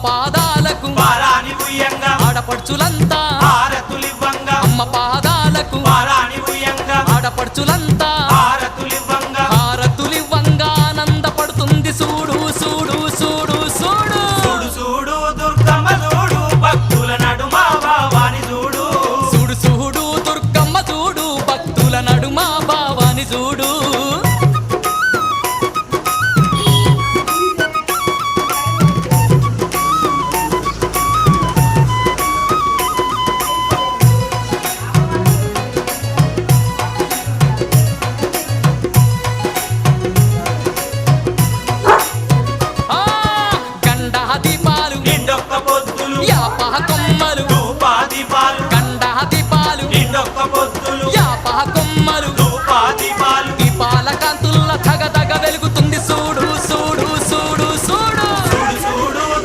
పాదాలకు పారాని ఉయ్యంగా ఆడపడుచులంతా హారతులివ్వంగా అమ్మ పాదాలకు పారాని ఉయ్యంగా ఆడపడుచులంతా హారతులివ్వంగా హారతులివ్వంగా ఆనందపడుతుంది చూడు చూడు చూడు చూడు చూడు చూడు దుర్గమ్మ చూడు భక్తుల నడుమ భావాని చూడు చూడు చూడు దుర్గమ్మ చూడు భక్తుల నడుమ భావాని చూడు గండా దీపాలు నిండొక్క పొద్దులు యాప కొమ్మలు